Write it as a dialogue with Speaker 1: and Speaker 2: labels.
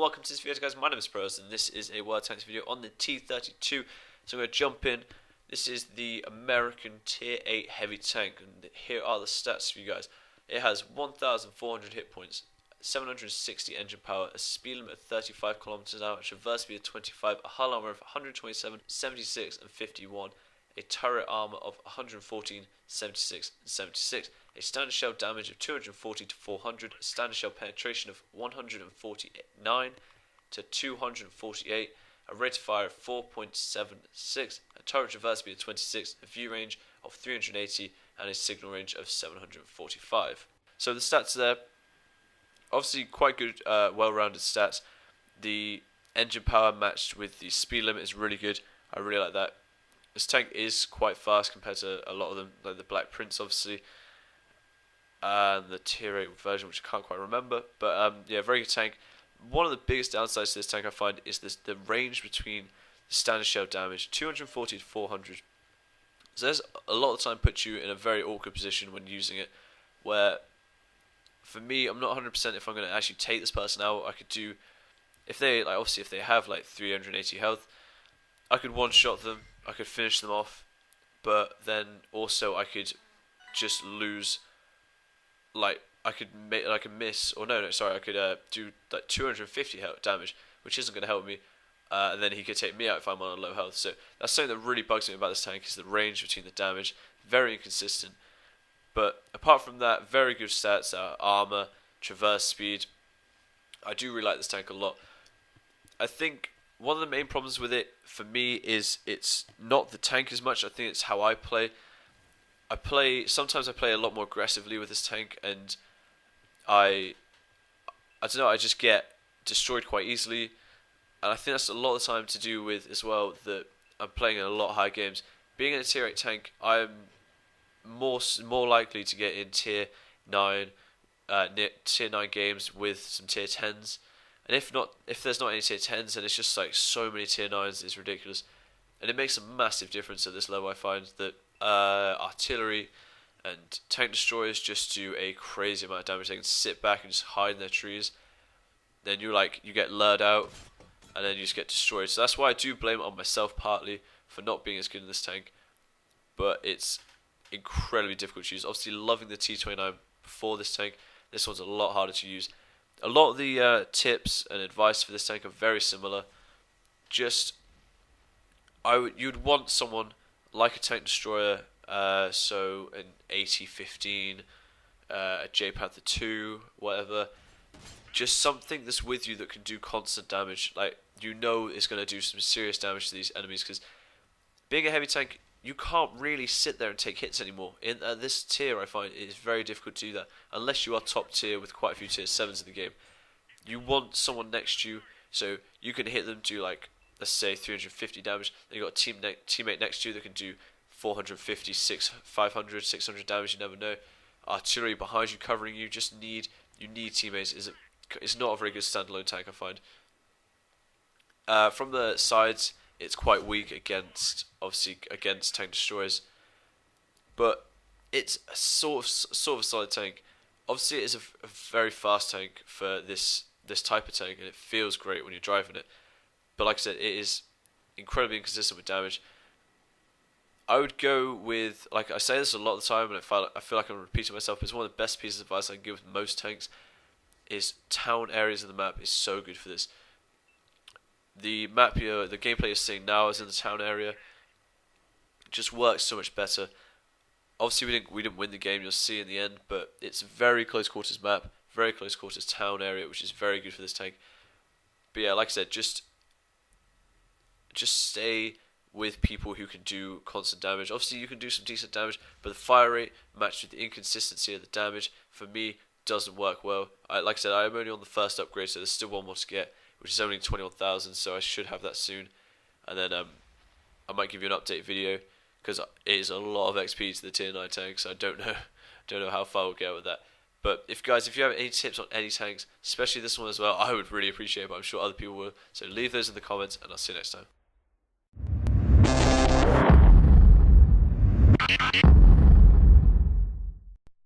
Speaker 1: welcome to this video guys. My name is Pros and this is a World Tanks video on the T32. So I'm going to jump in. This is the American Tier 8 heavy tank and here are the stats for you guys. It has 1,400 hit points, 760 engine power, a speed limit of 35 km/h, a traverse speed of 25, a hull armor of 127, 76 and 51, a turret armor of 114, 76 and 76, a standard shell damage of 240 to 400, a standard shell penetration of 149 to 248, a rate of fire of 4.76, a turret traverse speed of 26, a view range of 380 and a signal range of 745. So the stats there, obviously quite good, well-rounded stats. The engine power matched with the speed limit is really good. I really like that. This tank is quite fast compared to a lot of them, like the Black Prince obviously, and the Tier 8 version, which I can't quite remember. But yeah, very good tank. One of the biggest downsides to this tank I find is the range between the standard shell damage, 240 to 400. So there's a lot of the time puts you in a very awkward position when using it, where for me, I'm not 100% if I'm going to actually take this person out. I could do, if they, like obviously if they have like 380 health, I could one-shot them, I could finish them off, but then also I could just lose, like I could make like a miss, or no, sorry, I could do like 250 health damage, which isn't going to help me, and then he could take me out if I'm on a low health. So that's something that really bugs me about this tank, is the range between the damage, very inconsistent. But apart from that, very good stats, armor, traverse speed. I do really like this tank a lot. I think one of the main problems with it for me is it's not the tank as much. I think it's how I play. Sometimes I play a lot more aggressively with this tank, and I don't know, I just get destroyed quite easily, and I think that's a lot of the time to do with as well that I'm playing in a lot of high games. Being in a Tier 8 tank, I'm more likely to get in Tier 9 games with some Tier 10s. And if there's not any Tier 10s, then it's just like so many Tier 9s, it's ridiculous. And it makes a massive difference at this level. I find that artillery and tank destroyers just do a crazy amount of damage. They can sit back and just hide in their trees. Then you get lured out, and then you just get destroyed. So that's why I do blame it on myself partly for not being as good in this tank. But it's incredibly difficult to use. Obviously loving the T29 before this tank. This one's a lot harder to use. A lot of the tips and advice for this tank are very similar. Just you'd want someone like a tank destroyer, so an AT-15, a J-Panther 2, whatever. Just something that's with you that can do constant damage. Like, you know it's going to do some serious damage to these enemies, because being a heavy tank, you can't really sit there and take hits anymore. In this tier, I find it is very difficult to do that, unless you are top tier with quite a few tier 7s in the game. You want someone next to you, so you can hit them, do like, let's say 350 damage, then you got a teammate next to you that can do 450, 500, 600 damage, you never know. Artillery behind you covering you, you need teammates. It's not a very good standalone tank, I find. From the sides, it's quite weak against tank destroyers, but it's a sort of a solid tank. Obviously, it is a very fast tank for this type of tank, and it feels great when you're driving it. But like I said, it is incredibly inconsistent with damage. I would go with, like I say this a lot of the time, and I feel like I'm repeating myself, but it's one of the best pieces of advice I can give with most tanks, is town areas of the map is so good for this. The map the gameplay you're seeing now is in the town area. It just works so much better. Obviously we didn't win the game, you'll see in the end, but it's a very close quarters map, very close quarters town area, which is very good for this tank. But yeah, like I said, just stay with people who can do constant damage. Obviously you can do some decent damage, but the fire rate matched with the inconsistency of the damage, for me, doesn't work well. Like I said, I'm only on the first upgrade, so there's still one more to get, which is only 21,000, so I should have that soon. And then I might give you an update video, because it is a lot of XP to the Tier 9 tanks. I don't know how far we'll get with that. But if you have any tips on any tanks, especially this one as well, I would really appreciate it, but I'm sure other people will. So leave those in the comments, and I'll see you next time.